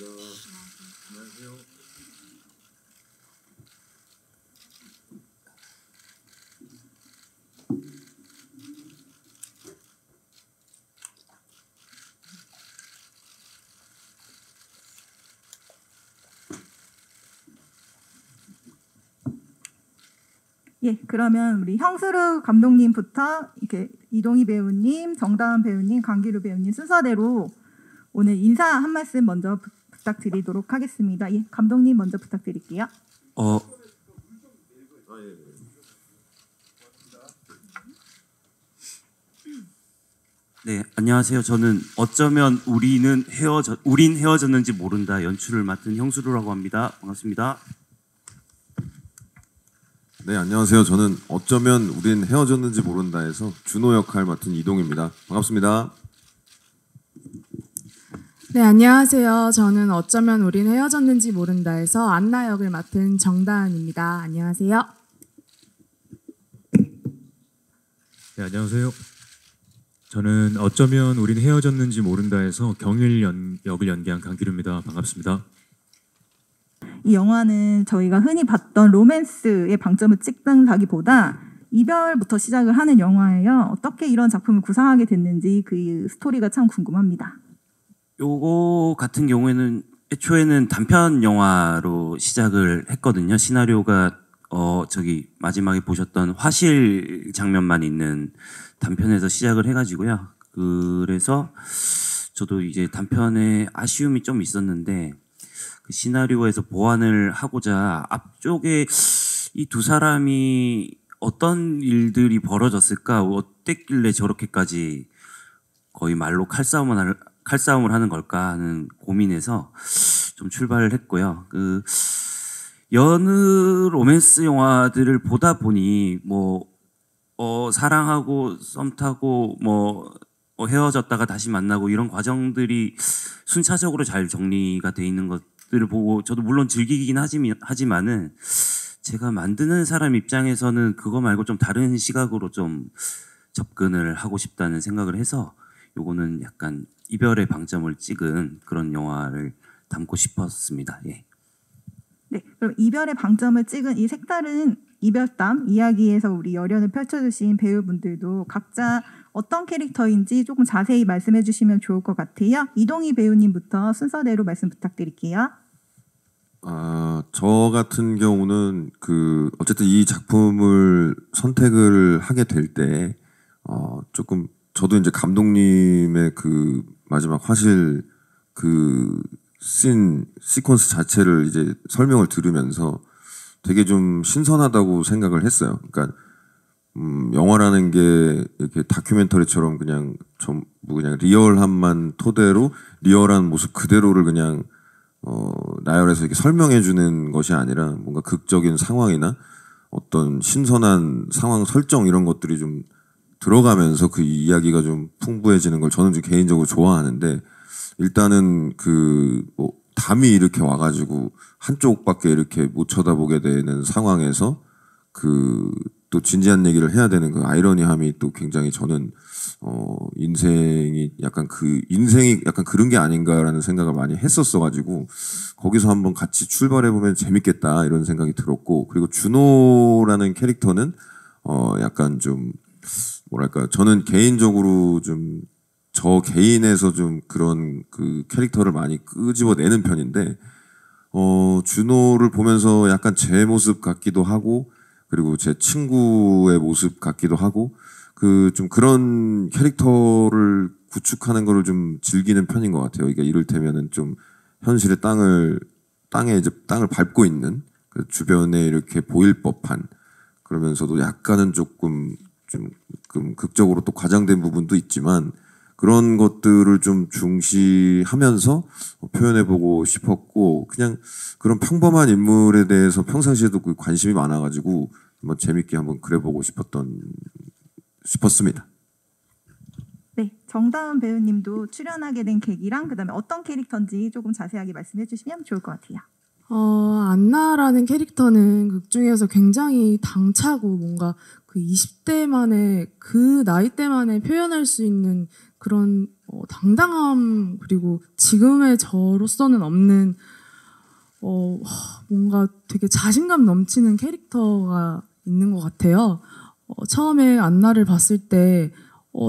안녕하세요. 예, 그러면 우리 형수르 감독님부터 이렇게 이동희 배우님, 정다은 배우님, 강기루 배우님 순서대로 오늘 인사 한 말씀 먼저 부탁드리도록 하겠습니다. 예, 감독님 먼저 부탁드릴게요. 네, 안녕하세요. 저는 어쩌면 우린 헤어졌는지 모른다 연출을 맡은 형수루라고 합니다. 반갑습니다. 네, 안녕하세요. 저는 어쩌면 우린 헤어졌는지 모른다에서 준호 역할 맡은 이동입니다. 반갑습니다. 네, 안녕하세요. 저는 어쩌면 우린 헤어졌는지 모른다에서 안나 역을 맡은 정다은입니다. 안녕하세요. 네, 안녕하세요. 저는 어쩌면 우린 헤어졌는지 모른다에서 경일 역을 연기한 강기루입니다. 반갑습니다. 이 영화는 저희가 흔히 봤던 로맨스의 방점을 찍는다기보다 이별부터 시작을 하는 영화예요. 어떻게 이런 작품을 구상하게 됐는지 그 스토리가 참 궁금합니다. 요거 같은 경우에는 애초에는 단편 영화로 시작을 했거든요. 시나리오가 저기 마지막에 보셨던 화실 장면만 있는 단편에서 시작을 해가지고요. 그래서 저도 이제 단편에 아쉬움이 좀 있었는데 그 시나리오에서 보완을 하고자 앞쪽에 이 두 사람이 어떤 일들이 벌어졌을까, 어땠길래 저렇게까지 거의 말로 칼싸움을 하는 걸까 하는 고민에서 좀 출발을 했고요. 그 여느 로맨스 영화들을 보다 보니 사랑하고 썸 타고 헤어졌다가 다시 만나고 이런 과정들이 순차적으로 잘 정리가 돼 있는 것들을 보고 저도 물론 즐기긴 하지만은 제가 만드는 사람 입장에서는 그거 말고 좀 다른 시각으로 좀 접근을 하고 싶다는 생각을 해서 요거는 약간 이별의 방점을 찍은 그런 영화를 담고 싶었습니다. 예. 네, 그럼 이별의 방점을 찍은 이 색다른 이별담 이야기에서 우리 열연을 펼쳐주신 배우분들도 각자 어떤 캐릭터인지 조금 자세히 말씀해 주시면 좋을 것 같아요. 이동희 배우님부터 순서대로 말씀 부탁드릴게요. 저 같은 경우는 어쨌든 이 작품을 선택을 하게 될 때 조금 저도 이제 감독님의 그 마지막 화실 그 시퀀스 자체를 이제 설명을 들으면서 되게 좀 신선하다고 생각을 했어요. 그러니까 영화라는 게 이렇게 다큐멘터리처럼 그냥 리얼함만 토대로 리얼한 모습 그대로를 그냥 나열해서 이렇게 설명해 주는 것이 아니라 뭔가 극적인 상황이나 어떤 신선한 상황 설정 이런 것들이 좀 들어가면서 그 이야기가 좀 풍부해지는 걸 저는 좀 개인적으로 좋아하는데, 일단은 담이 이렇게 와가지고 한쪽밖에 이렇게 못 쳐다보게 되는 상황에서 또 진지한 얘기를 해야 되는 그 아이러니함이 또 굉장히 저는 인생이 약간 그런 게 아닌가라는 생각을 많이 했었어가지고 거기서 한번 같이 출발해보면 재밌겠다 이런 생각이 들었고, 그리고 준호라는 캐릭터는 약간 좀 뭐랄까, 저는 개인적으로 좀 저 개인에서 좀 그런 그 캐릭터를 많이 끄집어내는 편인데, 준호를 보면서 약간 제 모습 같기도 하고, 그리고 제 친구의 모습 같기도 하고, 좀 그런 캐릭터를 구축하는 거를 좀 즐기는 편인 것 같아요. 그러니까 이를테면은 좀 현실의 땅에 이제 땅을 밟고 있는 그 주변에 이렇게 보일 법한, 그러면서도 약간은 조금 극적으로 또 과장된 부분도 있지만 그런 것들을 좀 중시하면서 표현해보고 싶었고, 그냥 그런 평범한 인물에 대해서 평상시에도 관심이 많아가지고 한번 재밌게 한번 그려보고 싶었습니다. 네, 정다은 배우님도 출연하게 된 계기랑 그다음에 어떤 캐릭터인지 조금 자세하게 말씀해 주시면 좋을 것 같아요. 안나라는 캐릭터는 극 중에서 굉장히 당차고 뭔가 그 20대만의 그 나이대만에 표현할 수 있는 그런 당당함 그리고 지금의 저로서는 없는 뭔가 되게 자신감 넘치는 캐릭터가 있는 것 같아요. 처음에 안나를 봤을 때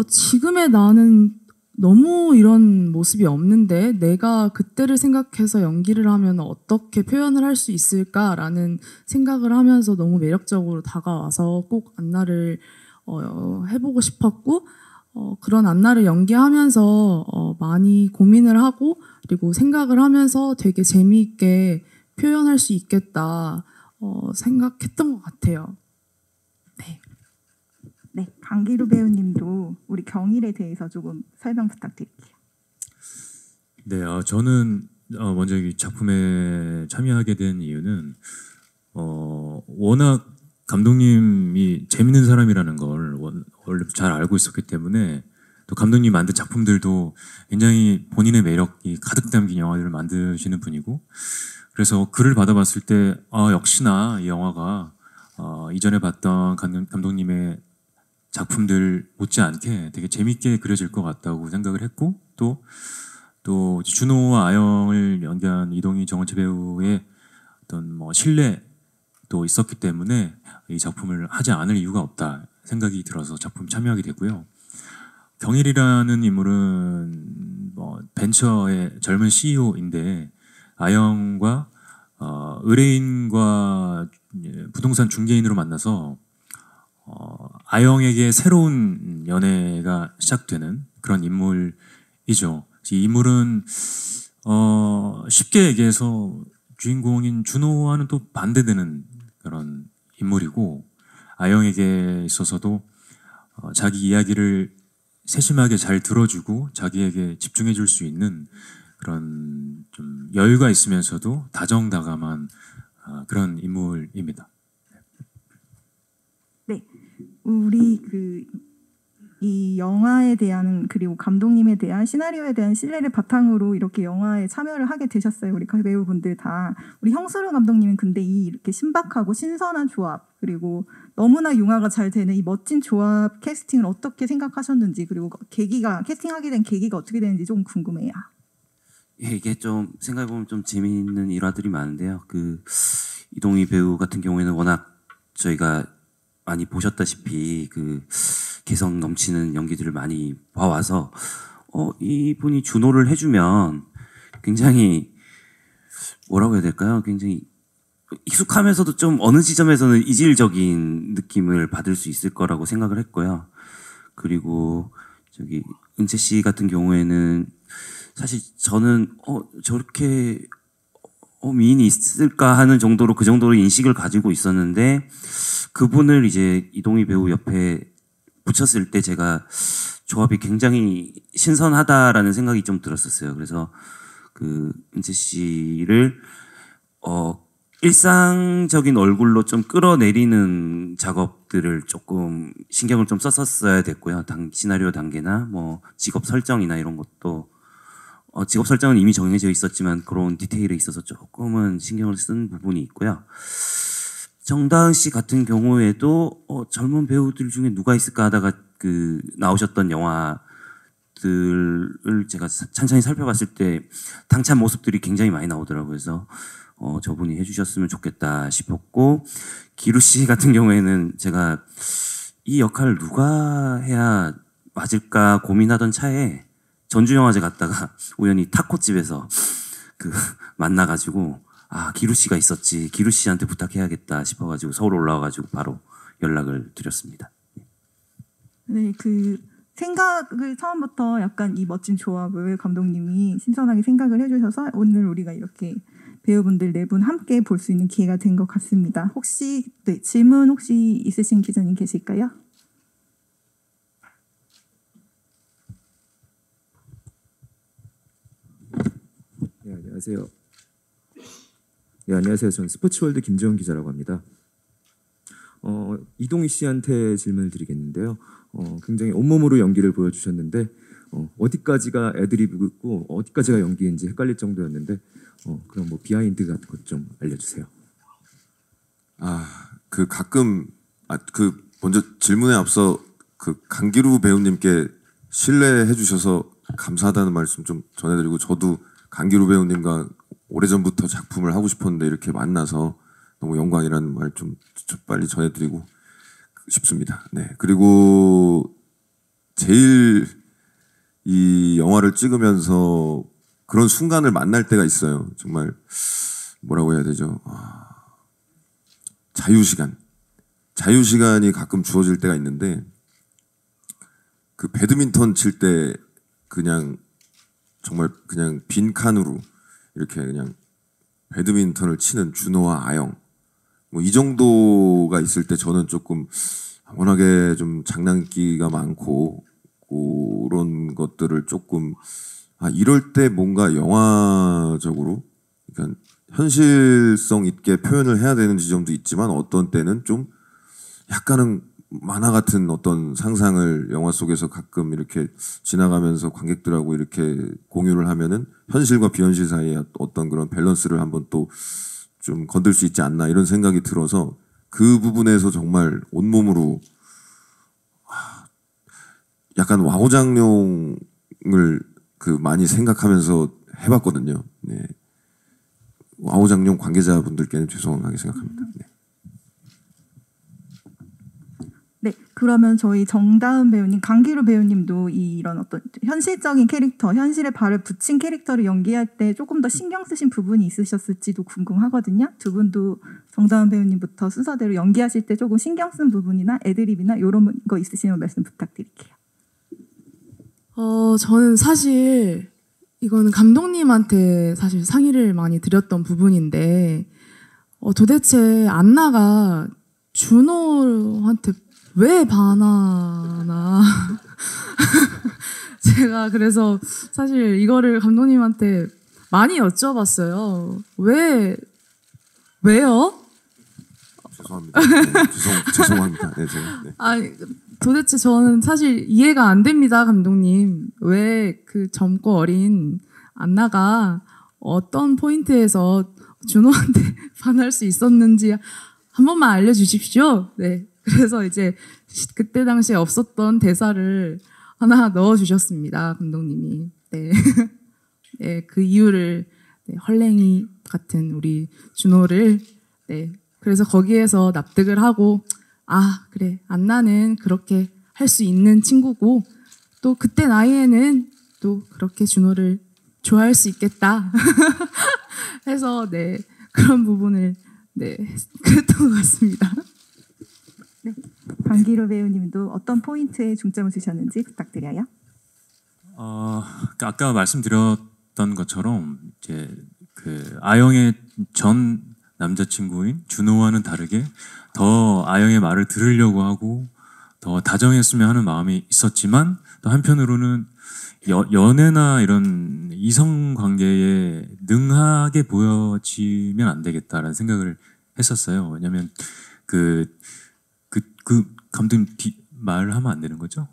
지금의 나는 너무 이런 모습이 없는데 내가 그때를 생각해서 연기를 하면 어떻게 표현을 할 수 있을까라는 생각을 하면서 너무 매력적으로 다가와서 꼭 안나를 해보고 싶었고 그런 안나를 연기하면서 많이 고민을 하고 그리고 생각을 하면서 되게 재미있게 표현할 수 있겠다 생각했던 것 같아요. 네. 네, 강기루 배우님도 우리 경일에 대해서 조금 설명 부탁드릴게요. 네, 저는 먼저 이 작품에 참여하게 된 이유는 워낙 감독님이 재밌는 사람이라는 걸 원래 잘 알고 있었기 때문에 또 감독님 만든 작품들도 굉장히 본인의 매력이 가득 담긴 영화들을 만드시는 분이고 그래서 글을 받아봤을 때 역시나 이 영화가 이전에 봤던 감독님의 작품들 못지않게 되게 재밌게 그려질 것 같다고 생각을 했고 또 준호와 아영을 연기한 이동희 정원채 배우의 어떤 신뢰도 있었기 때문에 이 작품을 하지 않을 이유가 없다 생각이 들어서 작품 참여하게 되고요. 경일이라는 인물은 벤처의 젊은 CEO인데 아영과 의뢰인과 부동산 중개인으로 만나서 아영에게 새로운 연애가 시작되는 그런 인물이죠. 이 인물은 쉽게 얘기해서 주인공인 준호와는 또 반대되는 그런 인물이고 아영에게 있어서도 자기 이야기를 세심하게 잘 들어주고 자기에게 집중해 줄 수 있는 그런 좀 여유가 있으면서도 다정다감한 그런 인물입니다. 네, 우리 이 영화에 대한 그리고 감독님에 대한 시나리오에 대한 신뢰를 바탕으로 이렇게 영화에 참여를 하게 되셨어요. 우리 배우분들 다. 우리 형수룡 감독님은 근데 이렇게 신박하고 신선한 조합 그리고 너무나 융화가 잘 되는 이 멋진 조합 캐스팅을 어떻게 생각하셨는지 그리고 캐스팅하게 된 계기가 어떻게 되는지 조금 궁금해요. 예, 이게 좀 생각해보면 좀 재미있는 일화들이 많은데요. 이동희 배우 같은 경우에는 워낙 저희가 많이 보셨다시피 개성 넘치는 연기들을 많이 봐와서 이분이 준호를 해주면 굉장히 뭐라고 해야 될까요? 굉장히 익숙하면서도 좀 어느 지점에서는 이질적인 느낌을 받을 수 있을 거라고 생각을 했고요. 그리고 은채 씨 같은 경우에는 사실 저는 저렇게 미인이 있을까 하는 정도로 그 정도로 인식을 가지고 있었는데 그분을 이제 이동희 배우 옆에 붙였을 때 제가 조합이 굉장히 신선하다라는 생각이 좀 들었었어요. 그래서 은채 씨를 일상적인 얼굴로 좀 끌어내리는 작업들을 조금 신경을 좀 썼었어야 됐고요. 시나리오 단계나 직업 설정이나 이런 것도 직업 설정은 이미 정해져 있었지만 그런 디테일에 있어서 조금은 신경을 쓴 부분이 있고요. 정다은 씨 같은 경우에도 젊은 배우들 중에 누가 있을까 하다가 나오셨던 영화들을 제가 찬찬히 살펴봤을 때 당찬 모습들이 굉장히 많이 나오더라고요. 그래서 저분이 해주셨으면 좋겠다 싶었고 기루 씨 같은 경우에는 제가 이 역할을 누가 해야 맞을까 고민하던 차에 전주영화제 갔다가 우연히 타코집에서 만나가지고 기루 씨가 있었지 기루 씨한테 부탁해야겠다 싶어가지고 서울 올라와가지고 바로 연락을 드렸습니다. 네, 생각을 처음부터 약간 이 멋진 조합을 감독님이 신선하게 생각을 해주셔서 오늘 우리가 이렇게 배우분들 4분 함께 볼 수 있는 기회가 된 것 같습니다. 혹시 질문 혹시 있으신 기자님 계실까요? 네, 안녕하세요. 네, 안녕하세요. 저는 스포츠월드 김재원 기자라고 합니다. 이동희 씨한테 질문을 드리겠는데요. 굉장히 온몸으로 연기를 보여주셨는데 어디까지가 애드리브고 어디까지가 연기인지 헷갈릴 정도였는데 그럼 비하인드 같은 것 좀 알려주세요. 가끔 먼저 질문에 앞서 강기루 배우님께 신뢰해 주셔서 감사하다는 말씀 좀 전해드리고 저도 강기루 배우님과 오래전부터 작품을 하고 싶었는데 이렇게 만나서 너무 영광이라는 말 좀 빨리 전해드리고 싶습니다. 네. 그리고 제일 이 영화를 찍으면서 그런 순간을 만날 때가 있어요. 정말 뭐라고 해야 되죠? 자유시간이 가끔 주어질 때가 있는데 그 배드민턴 칠 때 그냥 정말 그냥 빈칸으로 이렇게 그냥 배드민턴을 치는 준호와 아영 뭐 이 정도가 있을 때 저는 조금 워낙에 좀 장난기가 많고 그런 것들을 조금 이럴 때 뭔가 영화적으로 그러니까 현실성 있게 표현을 해야 되는 지점도 있지만 어떤 때는 좀 약간은 만화 같은 어떤 상상을 영화 속에서 가끔 이렇게 지나가면서 관객들하고 이렇게 공유를 하면은 현실과 비현실 사이에 어떤 그런 밸런스를 한번 또 좀 건들 수 있지 않나 이런 생각이 들어서 그 부분에서 정말 온몸으로 약간 와우장룡을 그 많이 생각하면서 해봤거든요. 네. 와우장룡 관계자분들께는 죄송하게 생각합니다. 네. 네, 그러면 저희 정다은 배우님, 강기루 배우님도 이런 어떤 현실적인 캐릭터, 현실에 발을 붙인 캐릭터를 연기할 때 조금 더 신경 쓰신 부분이 있으셨을지도 궁금하거든요. 두 분도 정다은 배우님부터 순서대로 연기하실 때 조금 신경 쓴 부분이나 애드립이나 이런 거 있으시면 말씀 부탁드릴게요. 저는 사실 이거는 감독님한테 사실 상의를 많이 드렸던 부분인데 도대체 안나가 준호한테 왜 반하나 제가 그래서 사실 이거를 감독님한테 많이 여쭤봤어요. 왜요? 죄송합니다. 네, 죄송합니다. 네, 제가. 네. 아니 도대체 저는 사실 이해가 안 됩니다, 감독님. 왜 그 젊고 어린 안나가 어떤 포인트에서 준호한테 반할 수 있었는지 한 번만 알려주십시오. 네. 그래서 이제 그때 당시에 없었던 대사를 하나 넣어주셨습니다, 감독님이. 네. 네, 그 이유를 네, 헐랭이 같은 우리 준호를 네. 그래서 거기에서 납득을 하고 그래 안나는 그렇게 할 수 있는 친구고 또 그때 나이에는 또 그렇게 준호를 좋아할 수 있겠다 해서 네 그런 부분을 네 그랬던 것 같습니다. 네, 강기루 배우님도 어떤 포인트에 중점을 두셨는지 부탁드려요. 아까 말씀드렸던 것처럼 이제 그 아영의 전 남자친구인 준호와는 다르게 더 아영의 말을 들으려고 하고 더 다정했으면 하는 마음이 있었지만 또 한편으로는 연애나 이런 이성 관계에 능하게 보여지면 안 되겠다라는 생각을 했었어요. 왜냐하면 그 감독님 말하면 안 되는 거죠?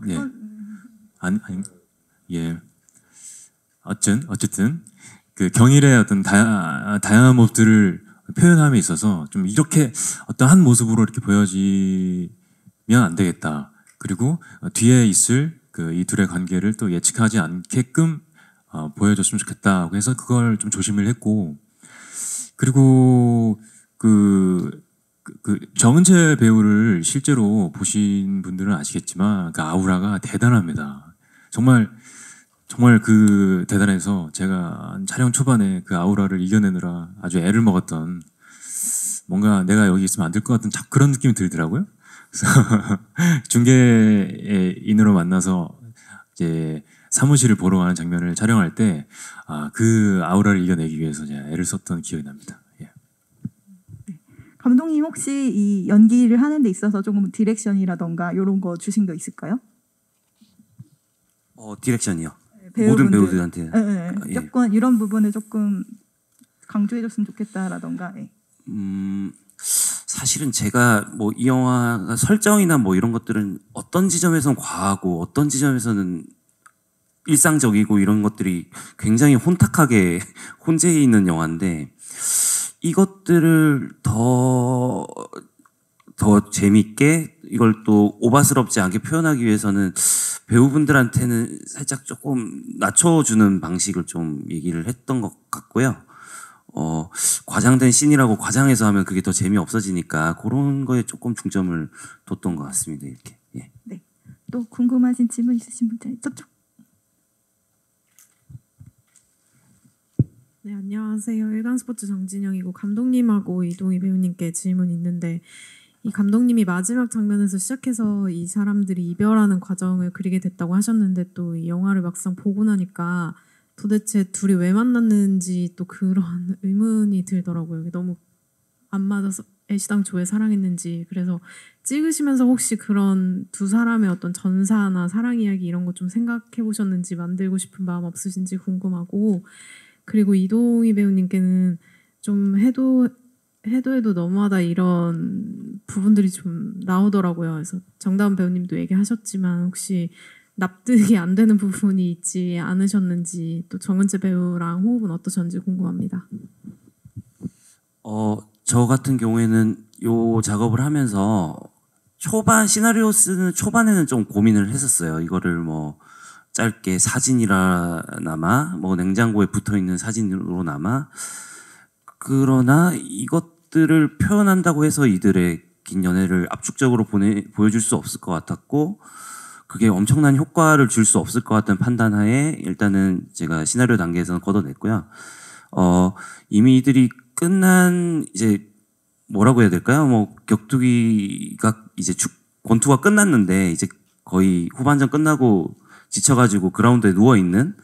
예. 아니, 예. 어쨌든 그 경일의 어떤 다양한 모습들을 표현함에 있어서 좀 이렇게 어떤 한 모습으로 이렇게 보여지면 안 되겠다. 그리고 뒤에 있을 그 이 둘의 관계를 또 예측하지 않게끔 보여줬으면 좋겠다고 해서 그걸 좀 조심을 했고 그리고 그 정은채 배우를 실제로 보신 분들은 아시겠지만 그 아우라가 대단합니다. 정말 그 대단해서 제가 촬영 초반에 그 아우라를 이겨내느라 아주 애를 먹었던 뭔가 내가 여기 있으면 안 될 것 같은 그런 느낌이 들더라고요. 그래서 중개인으로 만나서 이제 사무실을 보러 가는 장면을 촬영할 때 그 아우라를 이겨내기 위해서 제가 애를 썼던 기억이 납니다. 예. 감독님 혹시 이 연기를 하는 데 있어서 조금 디렉션이라던가 이런 거 주신 거 있을까요? 디렉션이요. 배우분들, 모든 배우들한테. 예. 조금 이런 부분을 조금 강조해줬으면 좋겠다라던가. 예. 사실은 제가 뭐 이 영화가 설정이나 뭐 이런 것들은 어떤 지점에서는 과하고 어떤 지점에서는 일상적이고 이런 것들이 굉장히 혼탁하게 혼재해 있는 영화인데 이것들을 더 재밌게 이걸 또 오바스럽지 않게 표현하기 위해서는 배우분들한테는 살짝 조금 낮춰주는 방식을 좀 얘기를 했던 것 같고요. 과장된 씬이라고 과장해서 하면 그게 더 재미없어지니까 그런 거에 조금 중점을 뒀던 것 같습니다. 이렇게. 예. 네. 또 궁금하신 질문 있으신 분들 저쪽. 네, 안녕하세요. 일간스포츠 정진영이고 감독님하고 이동희 배우님께 질문 있는데 이 감독님이 마지막 장면에서 시작해서 이 사람들이 이별하는 과정을 그리게 됐다고 하셨는데 또 이 영화를 막상 보고 나니까 도대체 둘이 왜 만났는지 또 그런 의문이 들더라고요. 이게 너무 안 맞아서 애시당초에 사랑했는지. 그래서 찍으시면서 혹시 그런 두 사람의 어떤 전사나 사랑 이야기 이런 거 좀 생각해 보셨는지 만들고 싶은 마음 없으신지 궁금하고 그리고 이동희 배우님께는 좀 해도 너무하다 이런 부분들이 좀 나오더라고요. 그래서 정다운 배우님도 얘기하셨지만 혹시 납득이 안 되는 부분이 있지 않으셨는지 또 정은재 배우랑 호흡은 어떠셨는지 궁금합니다. 저 같은 경우에는 요 작업을 하면서 시나리오 쓰는 초반에는 좀 고민을 했었어요. 이거를 뭐 짧게 사진이라나마 뭐 냉장고에 붙어 있는 사진으로나마 그러나 이것들을 표현한다고 해서 이들의 긴 연애를 압축적으로 보여줄 수 없을 것 같았고 그게 엄청난 효과를 줄 수 없을 것 같다는 판단하에 일단은 제가 시나리오 단계에서는 걷어냈고요. 이미 이들이 끝난 이제 뭐라고 해야 될까요? 뭐 격투기가 이제 권투가 끝났는데 이제 거의 후반전 끝나고 지쳐가지고 그라운드에 누워 있는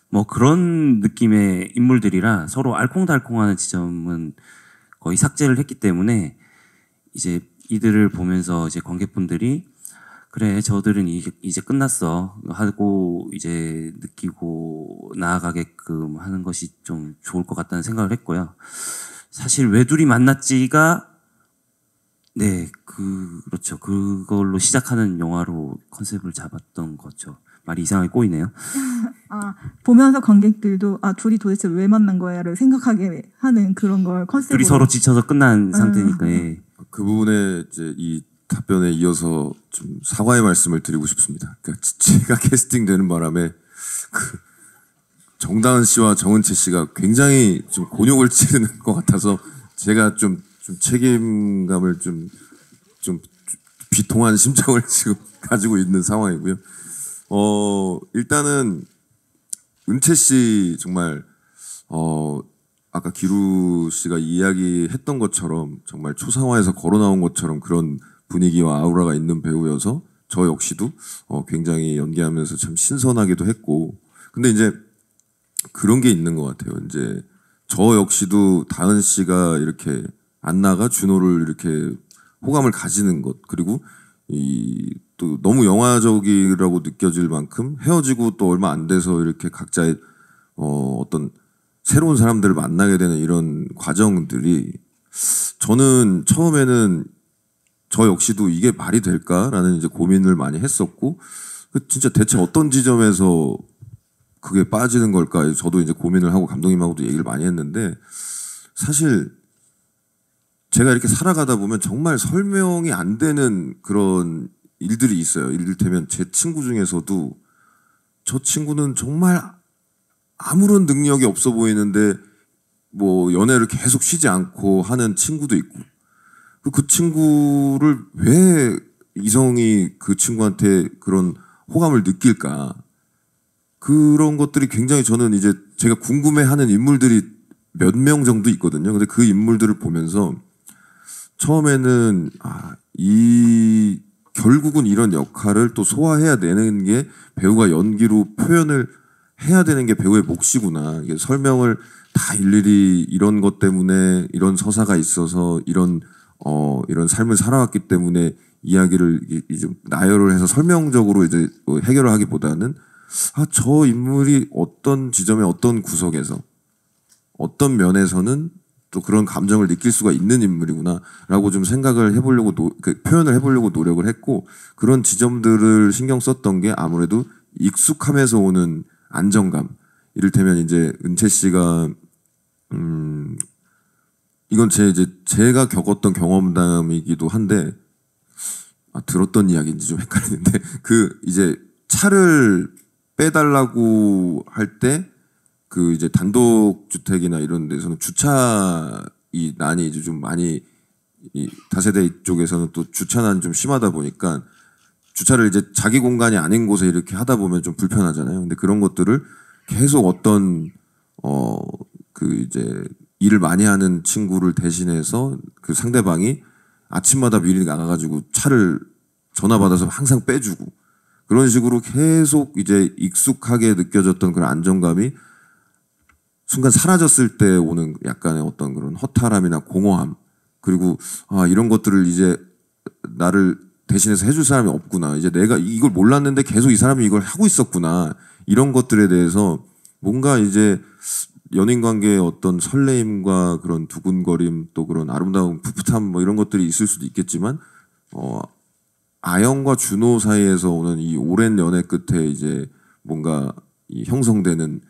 뭐 그런 느낌의 인물들이라 서로 알콩달콩하는 지점은 거의 삭제를 했기 때문에 이제 이들을 보면서 이제 관객분들이 그래 저들은 이제 끝났어 하고 이제 느끼고 나아가게끔 하는 것이 좀 좋을 것 같다는 생각을 했고요. 사실 왜 둘이 만났지가 네 그렇죠. 그걸로 시작하는 영화로 컨셉을 잡았던 거죠. 말이 이상하게 꼬이네요. 보면서 관객들도 둘이 도대체 왜 만난 거야를 생각하게 하는 그런 걸 컨셉으로. 둘이 서로 지쳐서 끝난 상태니까. 예. 그 부분에 이제 이 답변에 이어서 좀 사과의 말씀을 드리고 싶습니다. 그러니까 제가 캐스팅되는 바람에 그 정다은 씨와 정은채 씨가 굉장히 좀 곤욕을 치르는 것 같아서 제가 좀 책임감을 좀 비통한 심정을 지금 가지고 있는 상황이고요. 일단은 은채 씨 정말 아까 기루 씨가 이야기했던 것처럼 정말 초상화에서 걸어 나온 것처럼 그런 분위기와 아우라가 있는 배우여서 저 역시도 굉장히 연기하면서 참 신선하기도 했고 근데 이제 그런 게 있는 것 같아요. 이제 저 역시도 다은 씨가 이렇게 안나가 준호를 이렇게 호감을 가지는 것 그리고 또 너무 영화적이라고 느껴질 만큼 헤어지고 또 얼마 안 돼서 이렇게 각자의 어떤 새로운 사람들을 만나게 되는 이런 과정들이 저는 처음에는 저 역시도 이게 말이 될까라는 이제 고민을 많이 했었고 진짜 대체 어떤 지점에서 그게 빠지는 걸까 저도 이제 고민을 하고 감독님하고도 얘기를 많이 했는데 사실 제가 이렇게 살아가다 보면 정말 설명이 안 되는 그런 일들이 있어요. 이를테면 제 친구 중에서도 저 친구는 정말 아무런 능력이 없어 보이는데 뭐 연애를 계속 쉬지 않고 하는 친구도 있고 그 친구를 왜 이성이 그 친구한테 그런 호감을 느낄까 그런 것들이 굉장히 저는 이제 제가 궁금해하는 인물들이 몇 명 정도 있거든요. 근데 그 인물들을 보면서 처음에는 결국은 이런 역할을 또 소화해야 되는 게 배우가 연기로 표현을 해야 되는 게 배우의 몫이구나. 이게 설명을 다 일일이 이런 것 때문에 이런 서사가 있어서 이런 삶을 살아왔기 때문에 이야기를 이제 나열을 해서 설명적으로 이제 해결을 하기보다는 저 인물이 어떤 지점에 어떤 구석에서 어떤 면에서는 또 그런 감정을 느낄 수가 있는 인물이구나라고 좀 생각을 해보려고 표현을 해보려고 노력을 했고 그런 지점들을 신경 썼던 게 아무래도 익숙함에서 오는 안정감. 이를테면 이제 은채 씨가 이건 제가 겪었던 경험담이기도 한데 들었던 이야기인지 좀 헷갈리는데 그 이제 차를 빼달라고 할 때 그 이제 단독 주택이나 이런 데서는 주차이 난이 이제 좀 많이 이 다세대 쪽에서는 또 주차난이 좀 심하다 보니까 주차를 이제 자기 공간이 아닌 곳에 이렇게 하다 보면 좀 불편하잖아요. 근데 그런 것들을 계속 어떤 그 이제 일을 많이 하는 친구를 대신해서 그 상대방이 아침마다 미리 나가가지고 차를 전화 받아서 항상 빼주고 그런 식으로 계속 이제 익숙하게 느껴졌던 그런 안정감이 순간 사라졌을 때 오는 약간의 어떤 그런 허탈함이나 공허함 그리고 이런 것들을 이제 나를 대신해서 해줄 사람이 없구나. 이제 내가 이걸 몰랐는데 계속 이 사람이 이걸 하고 있었구나. 이런 것들에 대해서 뭔가 이제 연인 관계의 어떤 설레임과 그런 두근거림 또 그런 아름다운 풋풋함 뭐 이런 것들이 있을 수도 있겠지만 아영과 준호 사이에서 오는 이 오랜 연애 끝에 이제 뭔가 이 형성되는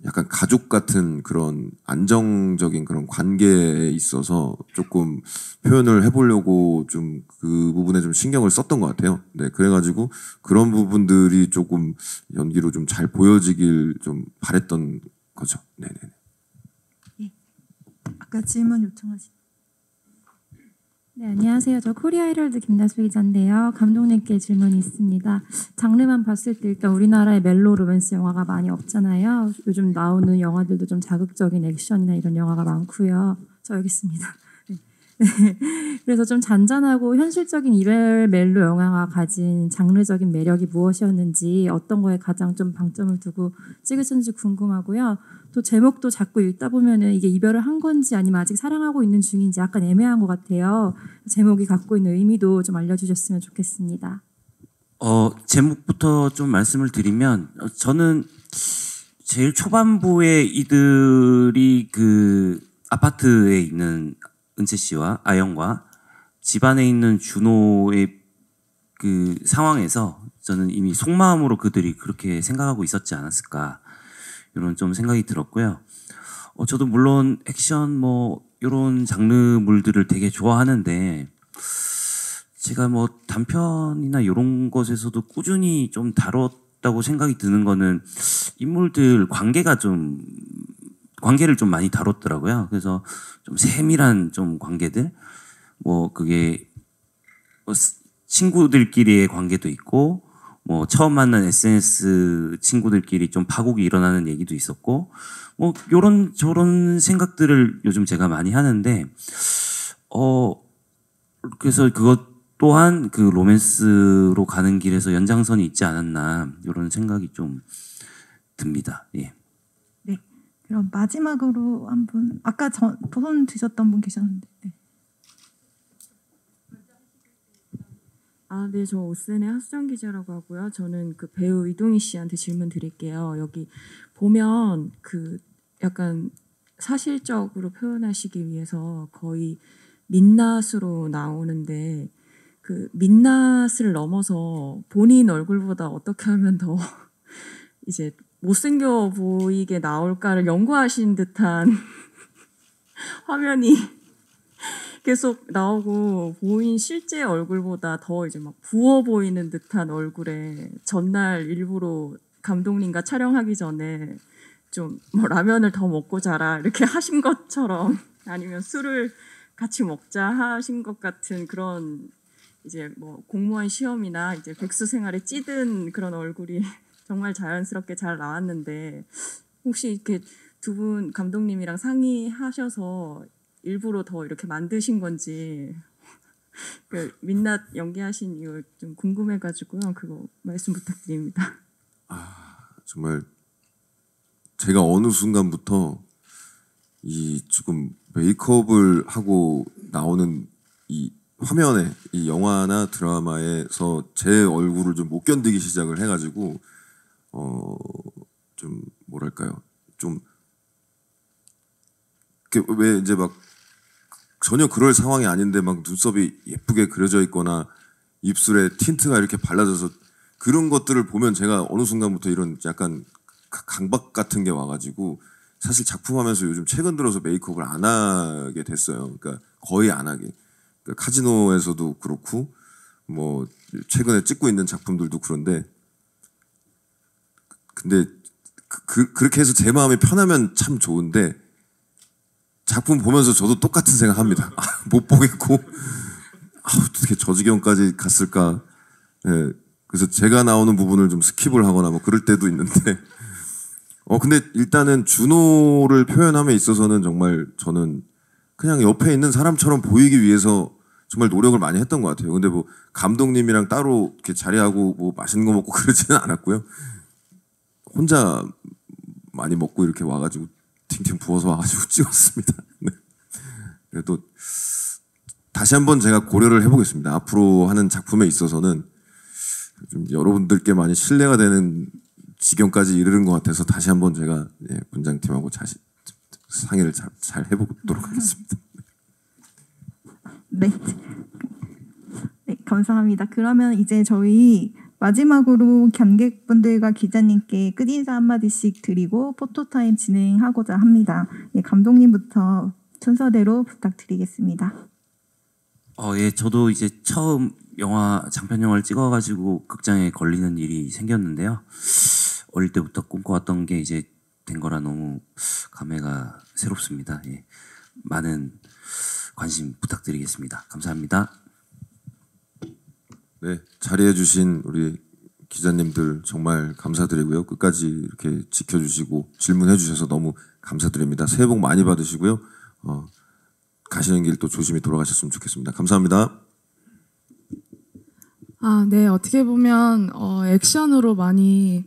약간 가족 같은 그런 안정적인 그런 관계에 있어서 조금 표현을 해보려고 좀 그 부분에 좀 신경을 썼던 것 같아요. 네, 그래가지고 그런 부분들이 조금 연기로 좀 잘 보여지길 좀 바랬던 거죠. 네네. 아까 질문 요청하신. 네, 안녕하세요. 저 코리아 헤럴드 김다수 기자인데요. 감독님께 질문이 있습니다. 장르만 봤을 때 일단 우리나라에 멜로 로맨스 영화가 많이 없잖아요. 요즘 나오는 영화들도 좀 자극적인 액션이나 이런 영화가 많고요. 저 여기 있습니다. 네. 그래서 좀 잔잔하고 현실적인 이별 멜로 영화가 가진 장르적인 매력이 무엇이었는지 어떤 거에 가장 좀 방점을 두고 찍으셨는지 궁금하고요. 또 제목도 자꾸 읽다 보면은 이게 이별을 한 건지 아니면 아직 사랑하고 있는 중인지 약간 애매한 것 같아요. 제목이 갖고 있는 의미도 좀 알려주셨으면 좋겠습니다. 제목부터 좀 말씀을 드리면 저는 제일 초반부에 이들이 그 아파트에 있는 은채 씨와 아영과 집안에 있는 준호의 그 상황에서 저는 이미 속마음으로 그들이 그렇게 생각하고 있었지 않았을까 이런 좀 생각이 들었고요. 저도 물론 액션 뭐 이런 장르물들을 되게 좋아하는데 제가 뭐 단편이나 이런 것에서도 꾸준히 좀 다뤘다고 생각이 드는 거는 인물들 관계를 좀 많이 다뤘더라고요. 그래서 좀 세밀한 좀 관계들, 뭐 그게 뭐 친구들끼리의 관계도 있고, 뭐 처음 만난 SNS 친구들끼리 좀 파국이 일어나는 얘기도 있었고, 뭐 요런 저런 생각들을 요즘 제가 많이 하는데, 그래서 그것 또한 그 로맨스로 가는 길에서 연장선이 있지 않았나 이런 생각이 좀 듭니다. 예. 그럼 마지막으로 한 분 아까 손 드셨던 분 계셨는데. 네. 네, 저 오센의 하수정 기자라고 하고요. 저는 그 배우 이동희 씨한테 질문 드릴게요. 여기 보면 그 약간 사실적으로 표현하시기 위해서 거의 민낯으로 나오는데 그 민낯을 넘어서 본인 얼굴보다 어떻게 하면 더 이제 못생겨 보이게 나올까를 연구하신 듯한 화면이 계속 나오고 본인 실제 얼굴보다 더 이제 막 부어 보이는 듯한 얼굴에 전날 일부러 감독님과 촬영하기 전에 좀 뭐 라면을 더 먹고 자라 이렇게 하신 것처럼 아니면 술을 같이 먹자 하신 것 같은 그런 이제 뭐 공무원 시험이나 이제 백수 생활에 찌든 그런 얼굴이 정말 자연스럽게 잘 나왔는데 혹시 이렇게 두 분 감독님이랑 상의하셔서 일부러 더 이렇게 만드신 건지 그 민낯 연기하신 이유 좀 궁금해가지고요. 그거 말씀 부탁드립니다. 정말 제가 어느 순간부터 이 조금 메이크업을 하고 나오는 이 화면에 이 영화나 드라마에서 제 얼굴을 좀 못 견디기 시작을 해가지고 좀 뭐랄까요 좀 왜 이제 막 전혀 그럴 상황이 아닌데 막 눈썹이 예쁘게 그려져 있거나 입술에 틴트가 이렇게 발라져서 그런 것들을 보면 제가 어느 순간부터 이런 약간 강박 같은 게 와가지고 사실 작품하면서 요즘 최근 들어서 메이크업을 안 하게 됐어요. 그러니까 거의 안 하게. 그러니까 카지노에서도 그렇고 뭐 최근에 찍고 있는 작품들도 그런데 근데 그렇게 해서 제 마음이 편하면 참 좋은데 작품 보면서 저도 똑같은 생각합니다. 못 보겠고 어떻게 저 지경까지 갔을까. 예, 그래서 제가 나오는 부분을 좀 스킵을 하거나 뭐 그럴 때도 있는데 근데 일단은 준호를 표현함에 있어서는 정말 저는 그냥 옆에 있는 사람처럼 보이기 위해서 정말 노력을 많이 했던 것 같아요. 근데 뭐 감독님이랑 따로 이렇게 자리하고 뭐 맛있는 거 먹고 그러지는 않았고요. 혼자 많이 먹고 이렇게 와가지고 팅팅 부어서 와가지고 찍었습니다. 네. 그래도 다시 한번 제가 고려를 해보겠습니다. 앞으로 하는 작품에 있어서는 좀 여러분들께 많이 신뢰가 되는 지경까지 이르는 것 같아서 다시 한번 제가 분장팀하고 상의를 잘 해보도록 하겠습니다. 네. 네, 감사합니다. 그러면 이제 저희 마지막으로 관객분들과 기자님께 끝인사 한마디씩 드리고 포토타임 진행하고자 합니다. 예, 감독님부터 순서대로 부탁드리겠습니다. 예, 저도 이제 처음 장편 영화를 찍어가지고 극장에 걸리는 일이 생겼는데요. 어릴 때부터 꿈꿔왔던 게 이제 된 거라 너무 감회가 새롭습니다. 예, 많은 관심 부탁드리겠습니다. 감사합니다. 네, 자리해주신 우리 기자님들 정말 감사드리고요. 끝까지 이렇게 지켜주시고 질문해주셔서 너무 감사드립니다. 새해 복 많이 받으시고요. 가시는 길 또 조심히 돌아가셨으면 좋겠습니다. 감사합니다. 네, 어떻게 보면 액션으로 많이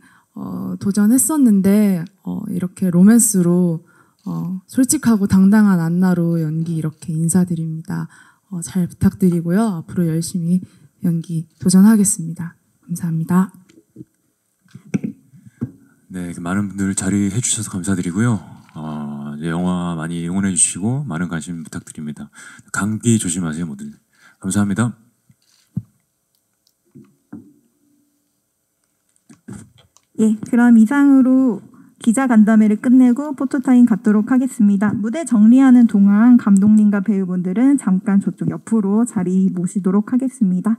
도전했었는데 이렇게 로맨스로 솔직하고 당당한 안나로 연기 이렇게 인사드립니다. 잘 부탁드리고요. 앞으로 열심히 연기 도전하겠습니다. 감사합니다. 네, 많은 분들 자리해 주셔서 감사드리고요. 영화 많이 응원해 주시고 많은 관심 부탁드립니다. 감기 조심하세요, 모두. 감사합니다. 예, 그럼 이상으로 기자 간담회를 끝내고 포토타임 갖도록 하겠습니다. 무대 정리하는 동안 감독님과 배우분들은 잠깐 저쪽 옆으로 자리 모시도록 하겠습니다.